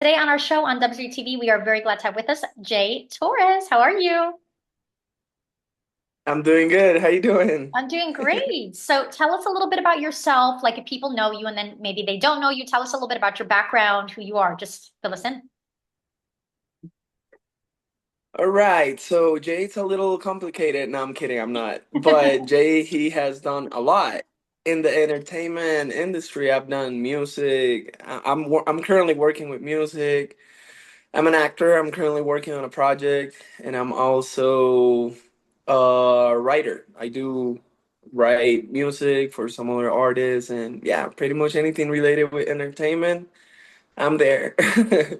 Today on our show on WTV, we are very glad to have with us Jay Torres. How are you? I'm doing good. How you doing? I'm doing great. So tell us a little bit about yourself, like if people know you and then maybe they don't know you, tell us a little bit about your background, who you are. Just fill us in. All right. So Jay's a little complicated. No, I'm kidding. I'm not. But Jay, he has done a lot in the entertainment industry. I've done music. I'm currently working with music. I'm an actor. I'm currently working on a project, and I'm also a writer. I do write music for some other artists, and yeah, pretty much anything related with entertainment, I'm there.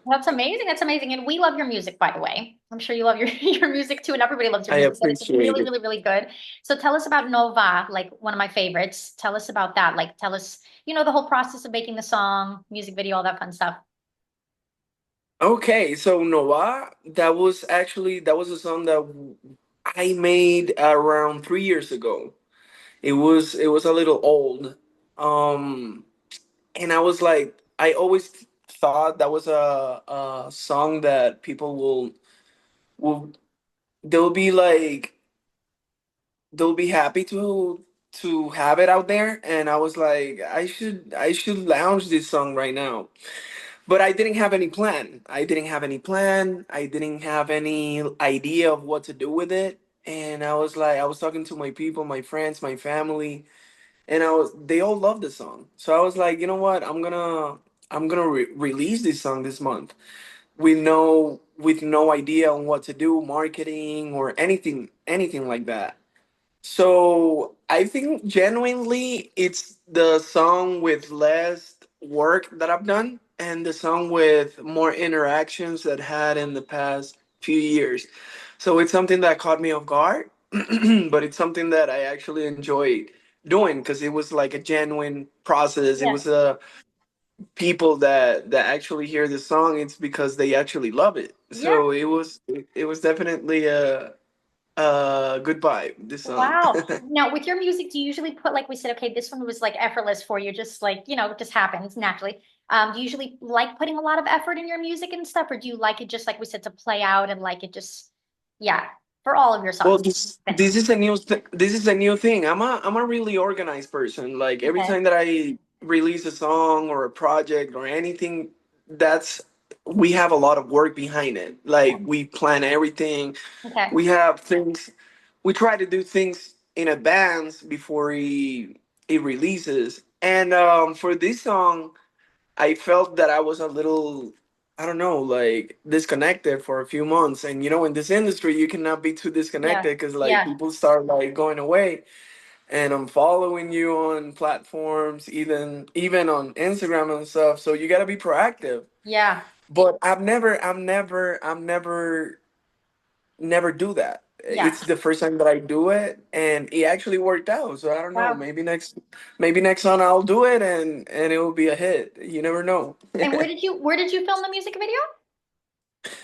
That's amazing. That's amazing. And we love your music, by the way. I'm sure you love your, your music too, and everybody loves your I music, but it's appreciate really, it. really, really good. So tell us about Nova, like one of my favorites. Tell us about that. Like tell us, the whole process of making the song, music video, all that fun stuff. Okay, so Nova, that was a song that I made around 3 years ago. It was a little old, um, and I was like, I always thought that was a song that people will they'll be like they'll be happy to have it out there, and I was like, I should launch this song right now. But I didn't have any plan. I didn't have any plan. I didn't have any idea of what to do with it. And I was like, I was talking to my people, my friends, my family, and they all loved the song. So I was like, you know what? I'm gonna release this song this month with no idea on what to do, marketing or anything like that. So I think genuinely it's the song with less work that I've done and the song with more interactions that had in the past few years. So it's something that caught me off guard, but it's something that I actually enjoyed doing because it was like a genuine process. It Yeah. was people that actually hear the song. It's because they actually love it. Yeah. So it was definitely a good vibe. This song. Wow. Now, with your music, do you usually put, like we said, okay, this one was like effortless for you, just like, it just happens naturally. Do you usually like putting a lot of effort in your music and stuff, or do you like it just like we said to play out and like it just, yeah, for all of your Well, songs? this is a new thing. I'm a really organized person. Like every Okay. time that I release a song or a project or anything, that's we have a lot of work behind it. Like we plan everything. Okay. We have things. We try to do things in advance before it releases. And for this song, I felt that I was a little, I don't know, like disconnected for a few months. And in this industry, you cannot be too Yeah. disconnected because like Yeah. people start like going away. And I'm following you on platforms, even on Instagram and stuff. So you gotta be proactive. Yeah. But I've never do that. Yeah. It's the first time that I do it, and it actually worked out. So I don't know. Wow. Maybe next time I'll do it, and it will be a hit. You never know. And where did you film the music video?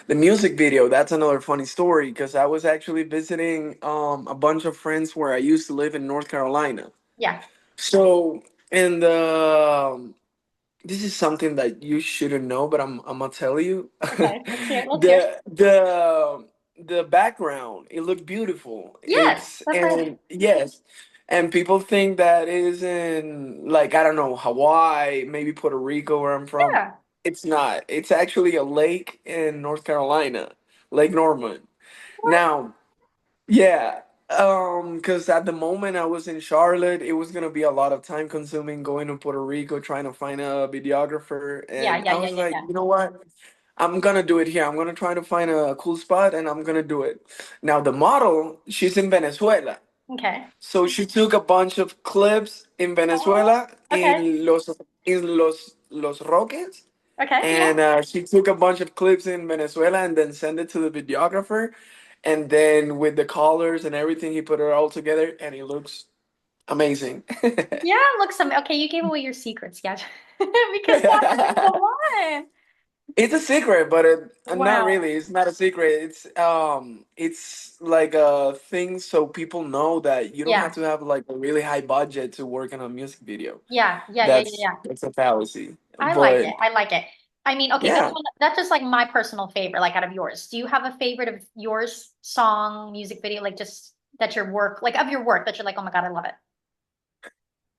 The music video, that's another funny story because I was actually visiting a bunch of friends where I used to live in North Carolina. Yeah. So, and this is something that you shouldn't know, but I'm gonna tell you. Okay. Let's hear it. Let's hear it. The background, it looked beautiful. Yes. It's That's right. and yes, and people think that it is in, like, I don't know, Hawaii, maybe Puerto Rico, where I'm from. Yeah. It's not. It's actually a lake in North Carolina, Lake Norman. What? Now, yeah, because at the moment I was in Charlotte, it was gonna be a lot of time consuming going to Puerto Rico trying to find a videographer, Yeah. and Yeah. I Yeah. was Yeah. like, Yeah. you know what? I'm gonna do it here. I'm gonna try to find a cool spot, and I'm gonna do it. Now the model, she's in Venezuela, Okay. so she took a bunch of clips in Oh, Venezuela okay. in Los Roques, Okay. Yeah. and she took a bunch of clips in Venezuela and then sent it to the videographer, and then with the colors and everything, he put it all together, and it looks amazing. Yeah, look some okay, you gave away your secrets, yeah. Because that is the one. It's a secret, but not Wow. really. It's not a secret. It's like a thing so people know that you don't have Yeah. to have like a really high budget to work on a music video. Yeah. Yeah. Yeah. Yeah. That's Yeah. that's a fallacy. I like it. But I like it. I mean, okay, Yeah. that's just like my personal favorite, like out of yours. Do you have a favorite of yours, song, music video, like just that your work, like of your work that you're like, oh my God, I love it.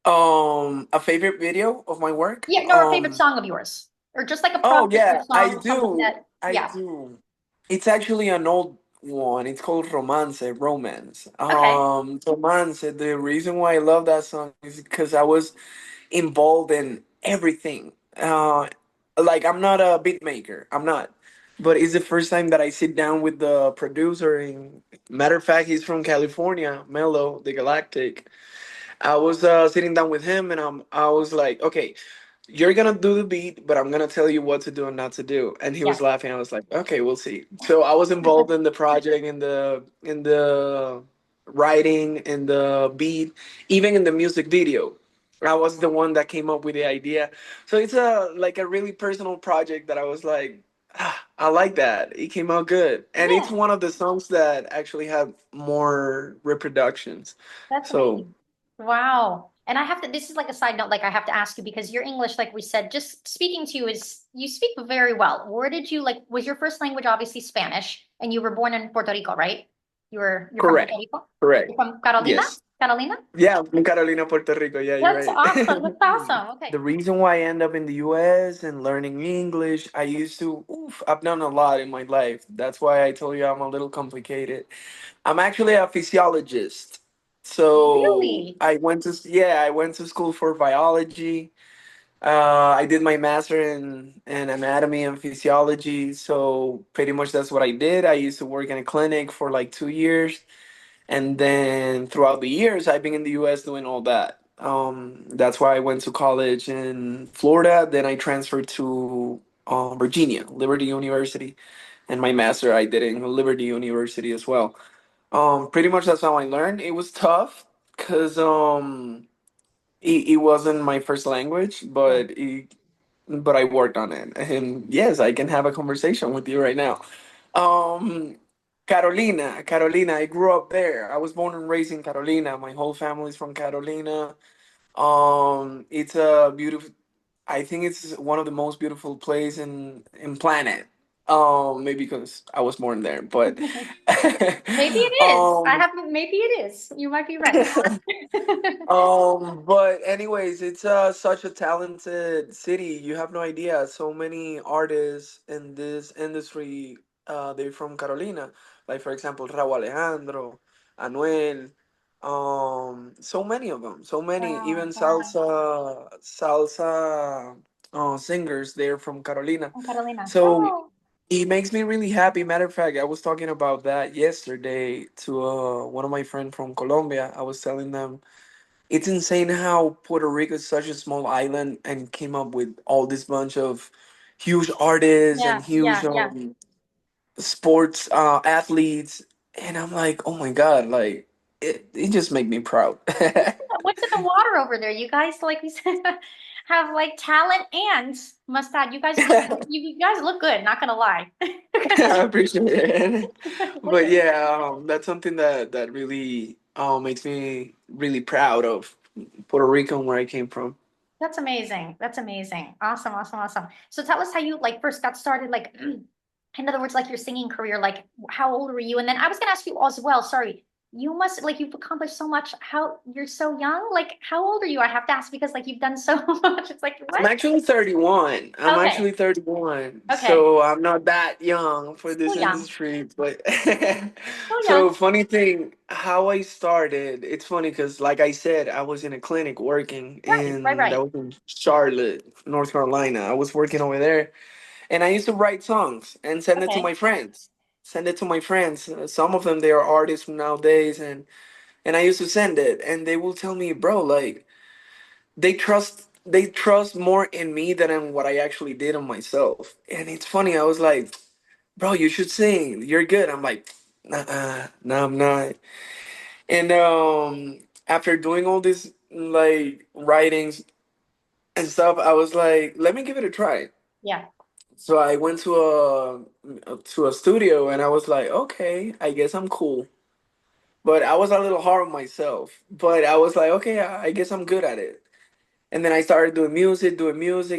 A favorite video of my work. Yeah, no, a favorite song of yours, or just like a Oh project or yeah, I song, something do. that, I yeah. do. It's actually an old one. It's called Romance. Okay. Romance. The reason why I love that song is because I was involved in everything. Like I'm not a beat maker. I'm not. But it's the first time that I sit down with the producer. And matter of fact, he's from California, Mello, the Galactic. I was sitting down with him, and I was like, okay, you're gonna do the beat, but I'm gonna tell you what to do and not to do. And he was Yeah. laughing. I was like, okay, we'll see. So I was involved in the project, in the writing, in the beat, even in the music video. I was the one that came up with the idea. So it's a like a really personal project that I was like, I like that. It came out good, and it's Yeah, one of the songs that actually have more reproductions. that's So amazing. Wow. And I have to, this is like a side note, like I have to ask you because your English, like we said, just speaking to you is, you speak very well. Where did you like, was your first language obviously Spanish and you were born in Puerto Rico, right? You're from Puerto correct, Rico? correct. You're from Carolina? Yes. Carolina? Yeah, I'm from Carolina, Puerto Rico. Yeah, you're That's right. awesome. That's awesome. Okay. The reason why I end up in the US and learning English, I used to, I've done a lot in my life. That's why I told you I'm a little complicated. I'm actually a physiologist. So Really? I went to school for biology. I did my master in anatomy and physiology. So pretty much that's what I did. I used to work in a clinic for like 2 years. And then throughout the years, I've been in the U.S. doing all that. That's why I went to college in Florida. Then I transferred to Virginia, Liberty University, and my master I did in Liberty University as well. Pretty much that's how I learned. It was tough because it wasn't my first language, Yeah. but I worked on it. And yes, I can have a conversation with you right now. Um, Carolina, I grew up there. I was born and raised in Carolina. My whole family's from Carolina. It's a beautiful. I think it's one of the most beautiful places in planet. Maybe because I was born there, but Maybe it is. I um, haven't, maybe it is. You might be right. But anyways, it's such a talented city. You have no idea. So many artists in this industry, they're from Carolina. Like for example, Raúl Alejandro, Anuel, so many of them. So many, Wow, even wow. salsa singers, they're from Carolina. From Carolina. So Oh, it makes me really happy. Matter of fact, I was talking about that yesterday to one of my friends from Colombia. I was telling them it's insane how Puerto Rico is such a small island and came up with all this bunch of huge artists and yeah, huge yeah, yeah. sports athletes. And I'm like, oh my God, like it just make me proud. What's in the water over there? You guys, like we said, have like talent and mustard. You guys look good, not gonna lie. I appreciate it. Look But good. yeah, that's something that really makes me really proud of Puerto Rico and where I came from. That's amazing. That's amazing. Awesome, awesome, awesome. So tell us how you like first got started, like in other words, like your singing career, like how old were you? And then I was gonna ask you as well, sorry. You must like you've accomplished so much. How you're so young? Like how old are you? I have to ask because like you've done so much. It's like I'm what? actually 31. I'm Okay. actually 31. Okay. So I'm not that young for Still this young. industry. But Still so, young. funny thing, how I started, it's funny because, like I said, I was in a clinic working, Right, right, and that right. was in Charlotte, North Carolina. I was working over there, and I used to write songs and send it to Okay. my friends. Send it to my friends. Some of them, they are artists from nowadays, and I used to send it, and they will tell me, bro, like, they trust more in me than in what I actually did on myself. And it's funny, I was like, bro, you should sing. You're good. I'm like, no, I'm not. And after doing all this like writings and stuff, I was like, let me give it a try. Yeah. So I went to a studio and I was like, okay, I guess I'm cool. But I was a little hard on myself. But I was like, okay, I guess I'm good at it. And then I started doing music,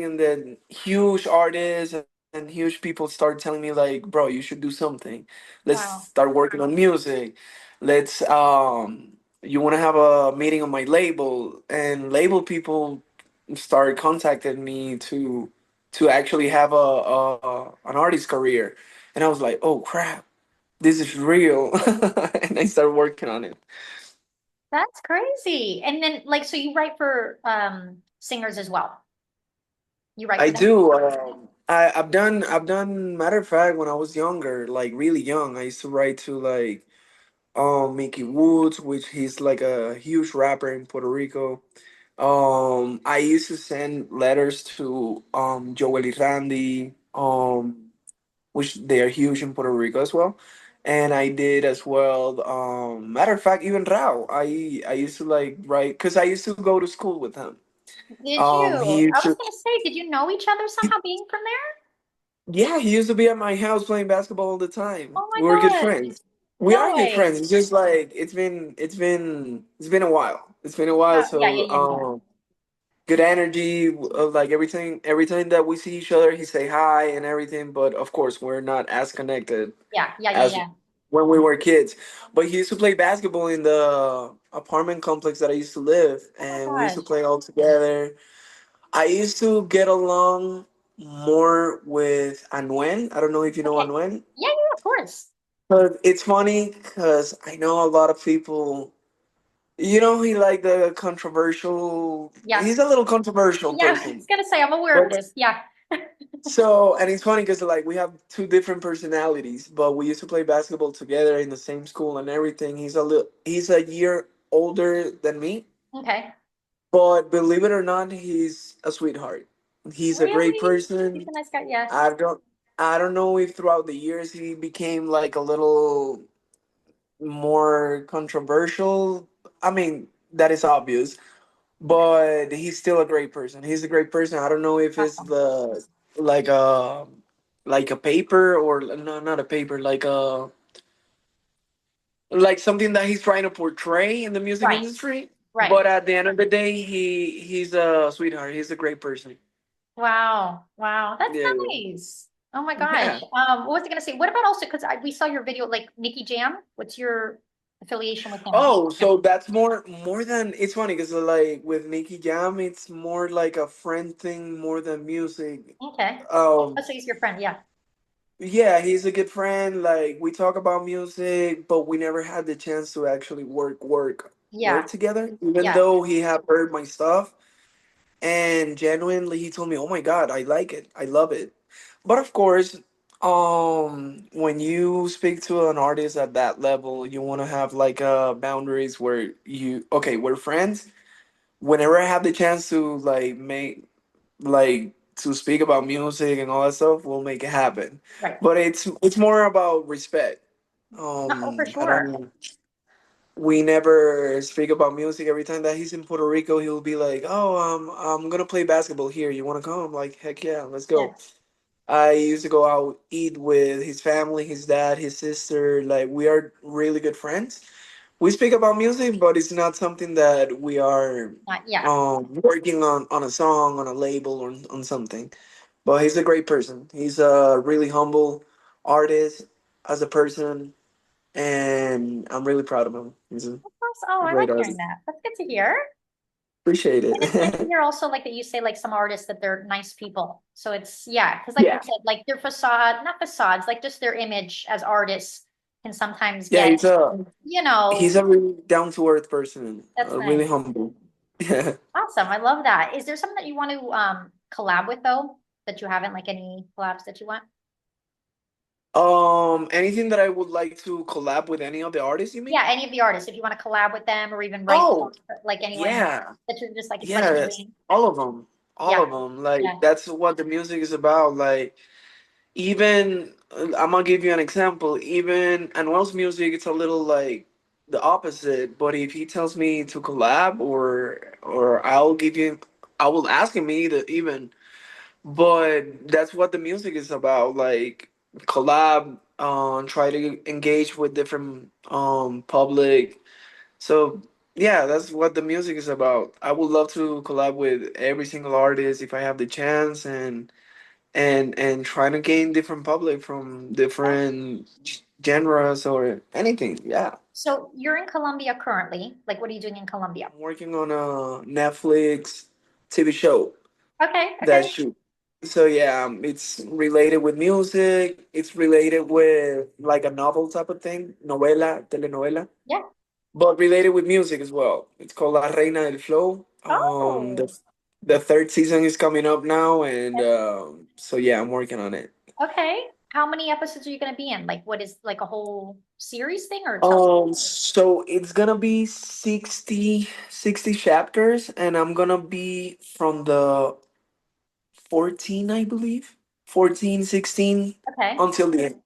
and then huge artists and huge people started telling me like, bro, you should do something. Let's Wow. start working on music. Let's you want to have a meeting on my label, and label people started contacting me to actually have a an artist career. And I was like, oh crap, this is real. And I started working on it. That's crazy. And then like so you write for singers as well. You write I for them? do. I've done. Matter of fact, when I was younger, like really young, I used to write to like Mickey Woods, which he's like a huge rapper in Puerto Rico. I used to send letters to Joel y Randy, which they are huge in Puerto Rico as well. And I did as well. Matter of fact, even Rao, I used to like write because I used to go to school with him. Did you? He I used was to. gonna say, did you know each other somehow being from there? Yeah, he used to be at my house playing basketball all the time. Oh my We were good God. friends. We No are good way. friends. It's just like it's been a while. It's been a while. Yeah, yeah, So yeah, yeah. good energy. Like every time that we see each other, he say hi and everything. But of course, we're not as connected Yeah, yeah, yeah, as yeah. when we were kids. But he used to play basketball in the apartment complex that I used to live, Oh my and we used to gosh. play all together. I used to get along more with Anwen. I don't know if you know Okay. Anwen. Yeah, yeah, of course. But it's funny because I know a lot of people. You know, he like the controversial. Yeah. He's a little controversial Yeah, I was person. gonna say I'm aware of But this. Yeah. and it's funny because like we have two different personalities, but we used to play basketball together in the same school and everything. He's a year older than me, Okay. but believe it or not, he's a sweetheart. He's a great Really? He's person. a nice guy. Yeah. I don't I don't know if throughout the years he became like a little more controversial. I mean, that is obvious, Okay. but he's still a great person. He's a great person. I don't know if it's Awesome. the like a like a paper or no, not a paper, like something that he's trying to portray in the music Right. industry. Right. But at the end of the day, he's a sweetheart. He's a great person. Wow. Wow. That's Yeah. nice. Oh my Yeah. gosh. What was I gonna say? What about also because we saw your video like Nicky Jam? What's your affiliation with him? Oh, so that's more than it's funny because like with Nicky Jam, it's more like a friend thing more than music. Okay. Um, Oh, so he's your friend. Yeah. yeah, he's a good friend. Like we talk about music, but we never had the chance to actually work Yeah. together. Even Yeah. though he had heard my stuff, and genuinely he told me, "Oh my God, I like it. I love it." But of course, when you speak to an artist at that level, you want to have like boundaries where we're friends. Whenever I have the chance to like to speak about music and all that stuff, we'll make it happen. Right. But it's more about respect. No, oh, for I sure. don't. We never speak about music. Every time that he's in Puerto Rico, he'll be like, "Oh, I'm gonna play basketball here. You want to come?" I'm like, "Heck yeah, let's Yeah. go." I used to go out eat with his family, his dad, his sister. Like we are really good friends. We speak about music, but it's not something that we are Yeah. working on a song, on a label, or on something. But he's a great person. He's a really humble artist as a person, and I'm really proud of him. He's a Of course. Oh, I great like hearing artist. that. That's good to hear. Appreciate And it's nice to it. hear also like that you say like some artists that they're nice people. So it's yeah, because like you Yeah, said, like their facade, not facades, like just their image as artists can sometimes yeah. get, He's a really down to earth person, that's really nice. humble. Yeah. Awesome. I love that. Is there something that you want to collab with though that you haven't like any collabs that you want? Anything that I would like to collab with any of the artists, you mean? Yeah, any of the artists, if you want to collab with them or even write Oh, songs for, like anyone yeah. that you're just like it's like a Yeah, dream. all of them, all Yeah, of them. Like yeah, that's what the music is about. Like even I'm gonna give you an example. Even Anuel's music, it's a little like the opposite. But if he tells me to collab, or I will ask him either even. But that's what the music is about. Like collab, try to engage with different public. So. yeah, that's what the music is about. I would love to collab with every single artist if I have the chance, and trying to gain different public from Okay. different genres or anything. Yeah. So you're in Colombia currently. Like, what are you doing in Colombia? I'm working on a Netflix TV show Okay, that okay. shoot. So yeah, it's related with music. It's related with like a novel type of thing, novela, telenovela, Yeah. but related with music as well. It's called La Reina del Flow. Oh, The third season is coming up now, and okay. so yeah, I'm working on it. Okay. How many episodes are you going to be in? Like, what is like a whole series thing or tell me? So it's gonna be 60 chapters, and I'm gonna be from the 14, I believe, 14, 16 Okay. until the end.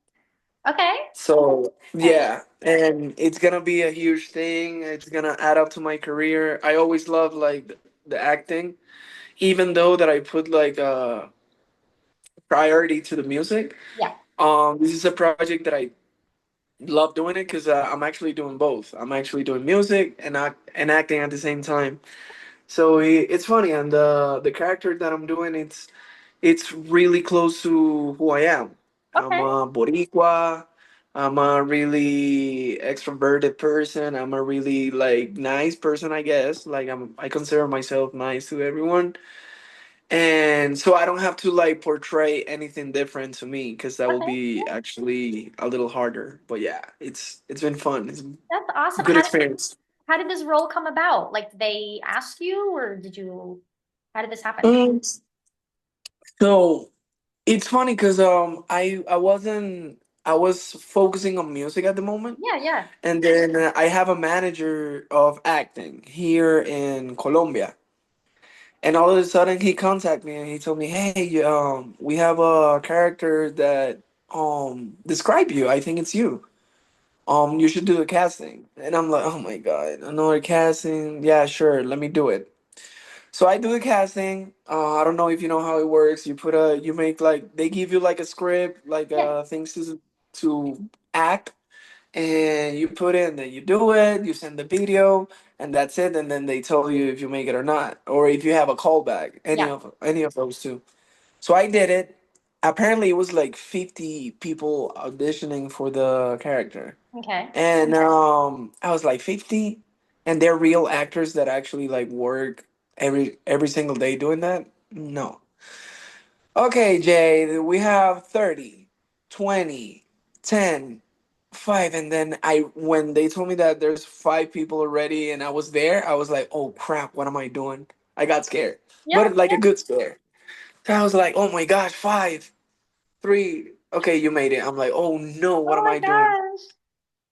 Okay. So Okay. yeah, and it's gonna be a huge thing. It's gonna add up to my career. I always love like the acting, even though that I put like a priority to the music. Yeah. This is a project that I love doing it because I'm actually doing both. I'm actually doing music and acting at the same time. So it's funny, and the character that I'm doing, it's really close to who I am. I'm Okay. a Boricua. I'm a really extroverted person. I'm a really like nice person, I guess. Like I consider myself nice to everyone, and so I don't have to like portray anything different to me because that will Okay. be actually a little harder. But yeah, it's been fun. It's That's a awesome. good experience. How did this role come about? Like, did they ask you or did you, how did this happen? Mm, So it's funny because I was focusing on music at the moment, Yeah, yeah. and then I have a manager of acting here in Colombia, and all of a sudden he contacted me and he told me, "Hey, we have a character that describe you. I think it's you. You should do the casting." And I'm like, "Oh my god, another casting? Yeah, sure, let me do it." So I do the casting. I don't know if you know how it works. You make like they give you like a script, like Yeah. things to act, and you put in, then you do it. You send the video, and that's it. And then they tell you if you make it or not, or if you have a callback. Yeah. Any of those two. So I did it. Apparently, it was like 50 people auditioning for the character, Okay. and I was like 50, and they're real actors that actually like work every single day doing that. No. Okay, Jay, we have 30, 20, 10, 5, and then I when they told me that there's 5 people already and I was there, I was like, "Oh crap, what am I doing?" I got scared. Yeah. But like Yeah. a good scare. So I was like, "Oh my gosh, 5, 3. Okay, you made it." I'm like, "Oh no, what Oh am my I doing? gosh.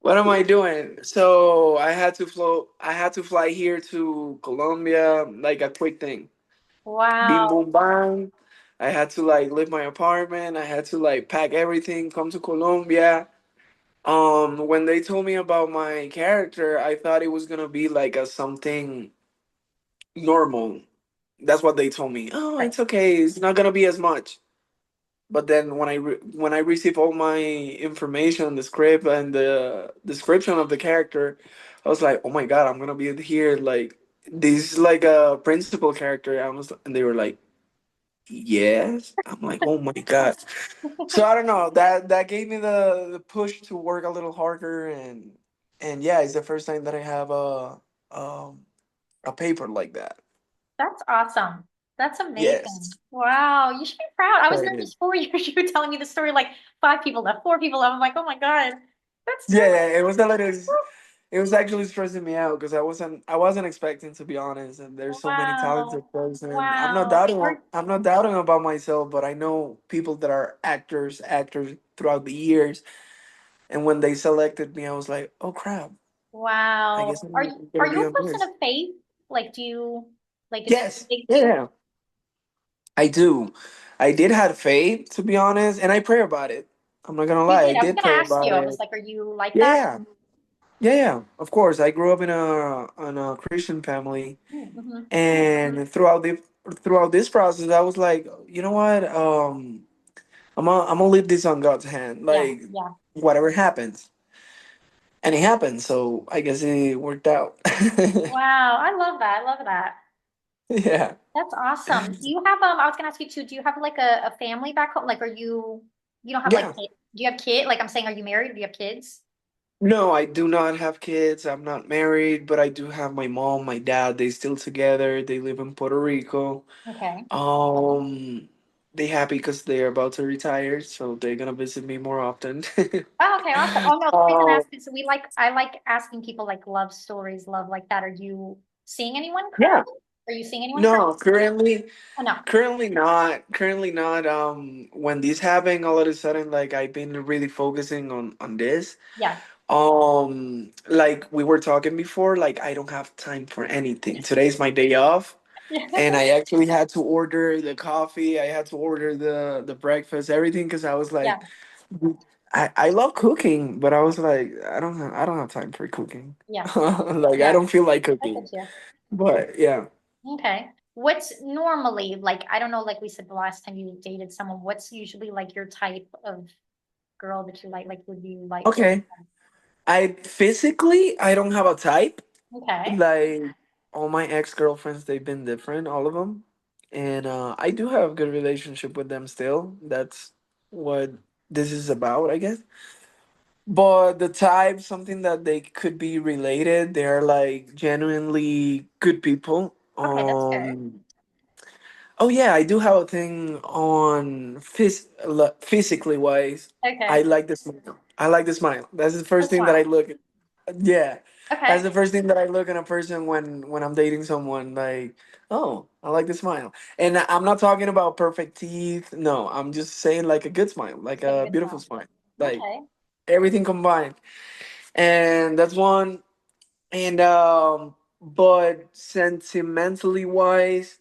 What am I doing?" So I had to flow. I had to fly here to Colombia, like a quick thing. Bing Wow. boom bang. I had to like leave my apartment. I had to like pack everything, come to Colombia. When they told me about my character, I thought it was gonna be like a something normal. That's what they told me. Oh, Right. it's okay. It's not gonna be as much. But then when I receive all my information, the script and the description of the character, I was like, oh my god, I'm gonna be here like this is like a principal character. And they were like, yes. I'm like, oh my god. So I don't know. That gave me the push to work a little harder, and yeah, it's the first time that I have um a paper like that. That's awesome. That's amazing. Yes. Wow. You should be proud. I was Right. nervous for you. You were telling me the story like 5 people left, 4 people left. I'm like, oh my God. That's so Yeah, yeah, it was a little. It was actually stressing me out because I wasn't expecting, to be honest. And there's so many wow. talented person. Wow. I'm not doubting about myself, but I know people that are actors throughout the years. And when they selected me, I was like, oh crap! I Wow. guess I'm Are gonna you be a on person this. of faith? Like, do you like is faith Yes, big to you? yeah, I do. I did have faith, to be honest, and I pray about it. I'm not gonna You lie, I did. I was did gonna pray ask you. about I was it. like, are you like Yeah, that? yeah. Yeah, yeah, of course. I grew up in a Christian family, Mm-hmm. and throughout this process, I was like, you know what? I'm gonna leave this on God's hand. Yeah, Like yeah. whatever happens. and it happened. So I guess it worked out. Wow, I love that. I love that. Yeah. That's awesome. Do you have I was gonna ask you too, do you have like a family back home? Like are you don't have like Yeah. do you have kid? Like I'm saying, are you married? Do you have kids? No, I do not have kids. I'm not married, but I do have my mom, my dad. They still together. They live in Puerto Rico. Okay. Um, they happy because they're about to retire, so they're gonna visit me more often. Oh, okay, awesome. Oh no, the reason I Um, asked is I like asking people like love stories, love like that. Are you seeing anyone yeah. currently? Are you seeing anyone No, currently? currently, Oh no. currently not. Currently not. When this happened, all of a sudden, like I've been really focusing on this. Yeah. Like we were talking before, like I don't have time for anything. Today's my day off, Yeah. and I actually had to order the coffee. I had to order the breakfast, everything, because I was Yeah. like, I love cooking, but I was like, I don't have time for cooking. Yeah. Like I Yeah. don't feel like I get cooking. you. But yeah. Okay. What's normally like, I don't know, like we said the last time you dated someone, what's usually like your type of girl that you like? Like, would you like, Okay. I don't have a type. okay. Like all my ex-girlfriends, they've been different, all of them. And I do have a good relationship with them still. That's what this is about, I guess. But the type, something that they could be related, they're like genuinely good people. Okay, that's good. Oh yeah, I do have a thing on physically wise. I Okay. like the smile. I like the smile. That's the first That's thing that I why. look at. Yeah. Okay. That's the first thing that I look in a person when I'm dating someone, like, oh, I like the smile. And I'm not talking about perfect teeth. No, I'm just saying like a good smile, like Like a a good beautiful smile. smile. Like Okay. everything combined. And that's one. And but sentimentally wise,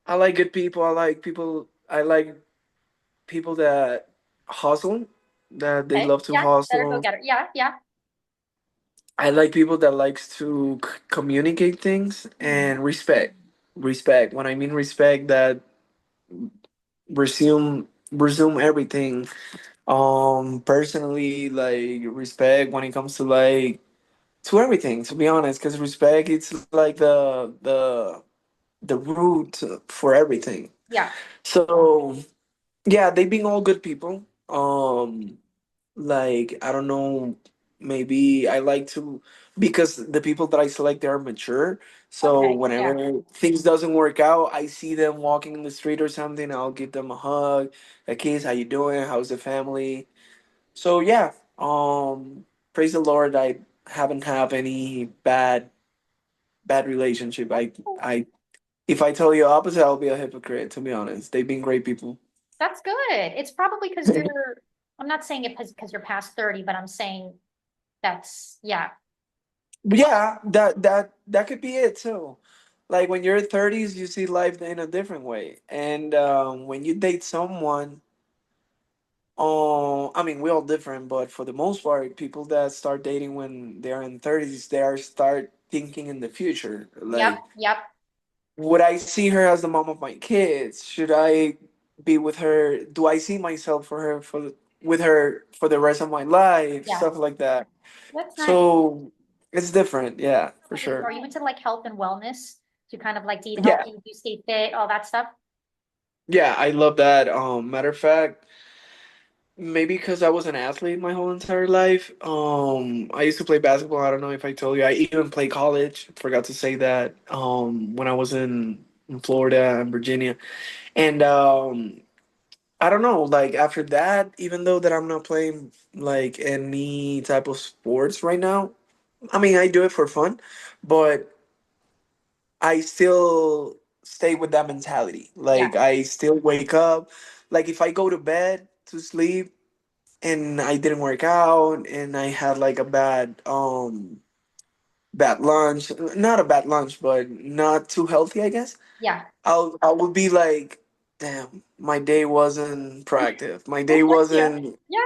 I like good people. I like people that hustle, that they Okay. love to Yeah. Better go hustle. get her. Yeah. Yeah. I like people that likes to communicate things Hmm. and respect. Respect. When I mean respect, that resume everything. Personally, like respect when it comes to like to everything. To be honest, because respect it's like the root for everything. Yeah. So yeah, they being all good people. Like I don't know, maybe I like to because the people that I select they are mature. So Okay. Yeah. whenever things doesn't work out, I see them walking in the street or something, I'll give them a hug, a kiss, how you doing? How's the family? So yeah, praise the Lord, I haven't had any bad relationship. That's cool. I if I tell you opposite, I'll be a hypocrite, to be honest. They've been great people. That's good. It's probably because you're, I'm not saying it because you're past 30, but I'm saying that's, yeah. Yeah, that could be it too. Like when you're 30s, you see life in a different way, and when you date someone, I mean, we're all different, but for the most part, people that start dating when they're in 30s, they are start thinking in the future. Yep. Like, Yep. would I see her as the mom of my kids? Should I be with her? Do I see myself for her with her for the rest of my life? Yeah. Stuff like that. That's nice. So it's different, yeah, for Are sure. you into like health and wellness? Do you kind of like to eat Yeah, healthy, do you stay fit, all that stuff? yeah, I love that. Matter of fact, maybe because I was an athlete my whole entire life. I used to play basketball. I don't know if I told you. I even played college. Forgot to say that. When I was in Florida and Virginia, and I don't know. Like after that, even though that I'm not playing like any type of sports right now, I mean I do it for fun, but I still stay with that mentality. Yeah. Like I still wake up. Like if I go to bed to sleep and I didn't work out and I had like a bad lunch, not a bad lunch, but not too healthy, I guess. Yeah. I would be like, damn, my day wasn't proactive. My I day get you. wasn't, Yeah.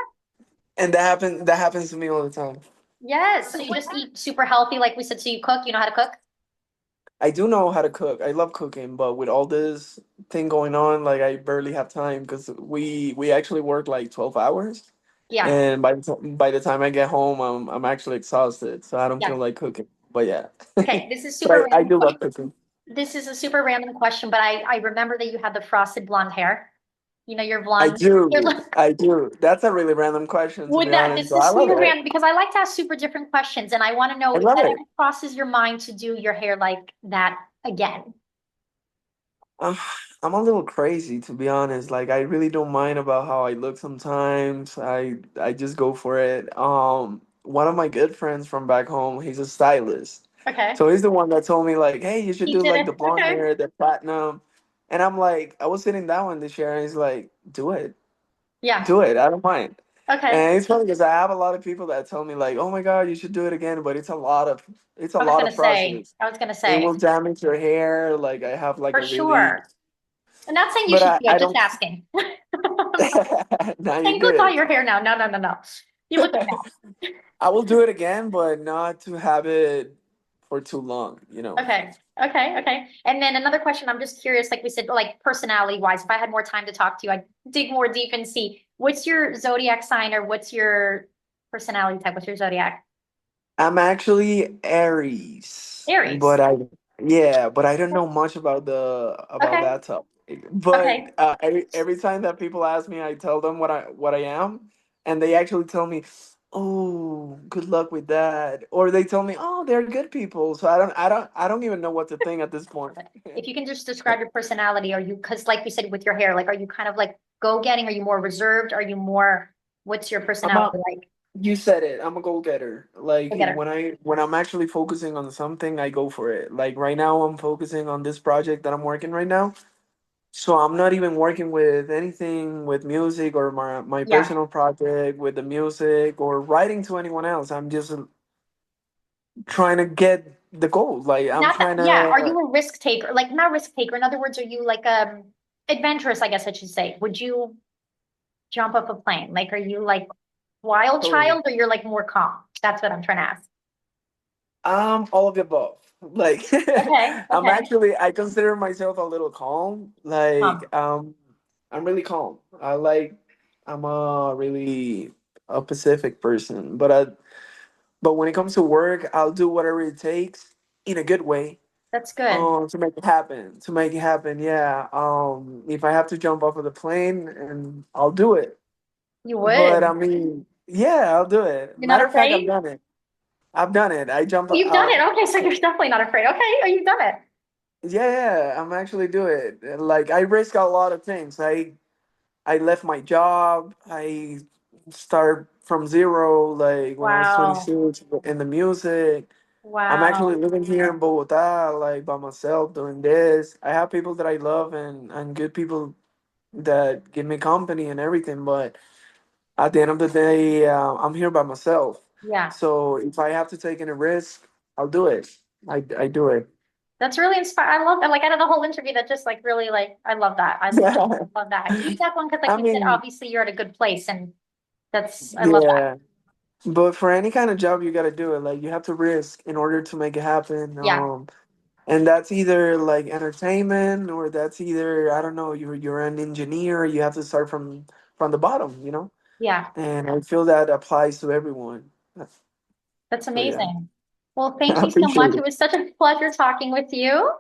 and that happens to me all the time. Yes. So you just eat super healthy, like we said. So you cook, you know how to cook? I do know how to cook. I love cooking, but with all this thing going on, like I barely have time because we actually work like 12 hours. Yeah. and by the time I get home, I'm actually exhausted, so I don't feel Yeah. like cooking. But yeah, Okay. This is but super I random. do love cooking. This is a super random question, but I remember that you had the frosted blonde hair. You know, you're I blonde. You're do, I do. That's a really random question, to would be that honest. this So I is love super it. random because I like to ask super different questions and I want to know I if love that it. ever crosses your mind to do your hair like that again. Uh, I'm a little crazy, to be honest. Like I really don't mind about how I look sometimes. I just go for it. One of my good friends from back home, he's a stylist. Okay. So he's the one that told me like, "Hey, you should He do did like it. the blonde Okay. hair, the platinum." And I'm like, I was sitting down with this year and he's like, "Do it. Yeah. Do it. I don't mind." Okay. And it's funny because I have a lot of people that tell me like, "Oh my God, you should do it again," but it's a lot of process. I was gonna It say, will damage your hair. Like I have like for a really, sure. I'm not saying you but should do I it, just don't. asking. I'm not Now you're saying go dye good. your hair now. No, no, no, no. You look good now. I will do it again, but not to have it for too long, you know. Okay. Okay. Okay. And then another question, I'm just curious, like we said, like personality wise, if I had more time to talk to you, I'd dig more deep and see what's your zodiac sign or what's your personality type? What's your zodiac? I'm actually Aries, Aries. but yeah, but I don't know much about the about Okay. that topic. But Okay. every time that people ask me, I tell them what I am, and they actually tell me, "Oh, good luck with that," or they tell me, "Oh, they're good people." So I don't even know what to think at this point. If you can just describe your personality, are you, because like we said with your hair, like, are you kind of like go-getting? Are you more reserved? Are you more, what's your I'm personality a like? You said it. I'm a go getter. Like Go-getter. when I'm actually focusing on something, I go for it. Like right now, I'm focusing on this project that I'm working right now. So I'm not even working with anything with music or my Yeah. personal project with the music or writing to anyone else. I'm just trying to get the goal. Like I'm Not that, trying yeah. Are to you a risk taker? Like, not risk taker. In other words, are you like adventurous, I guess I should say. Would you jump off a plane? Like, are you like wild totally. child or you're like more calm? That's what I'm trying to ask. All of the above. Like Okay, okay. I consider myself a little calm. I'm really calm. I'm a really a Pacific person, but when it comes to work, I'll do whatever it takes in a good way. That's good. To make it happen. To make it happen, yeah. If I have to jump off of the plane and I'll do it. You But I would. mean, yeah, I'll do it. You're not Matter of fact, I've afraid? done it. I've done it. I jumped Oh, you've done it. Okay, so you're definitely not afraid. Okay, oh, you've done it. Yeah, yeah, I'm actually do it. Like I risk a lot of things. I left my job. I start from zero. Like when I was Wow. 26 in the music. I'm actually Wow. living here in Bogota, like by myself, doing this. I have people that I love and good people that give me company and everything. But at the end of the day, I'm here by myself. Yeah. So if I have to take any risk, I'll do it. I do it. That's really inspiring. I love that. Like out of the whole interview, that just like really like I love that. I love that. I keep that one because like I we said, mean, obviously you're at a good place and that's I love that. yeah. But for any kind of job, you got to do it. Like you have to risk in order to make it happen. Yeah. And that's either like entertainment or that's either I don't know. You're an engineer. You have to start from the bottom. You know. Yeah. And I feel that applies to everyone. That's So yeah, amazing. Well, thank I you so appreciate much. It it. was such a pleasure talking with you.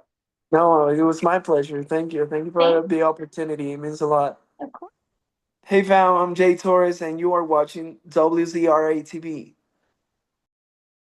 No, it was my pleasure. Thank you. Thank you for Thank the opportunity. It means a lot. of course. Hey fam, I'm Jay Torres, and you are watching WZRA TV.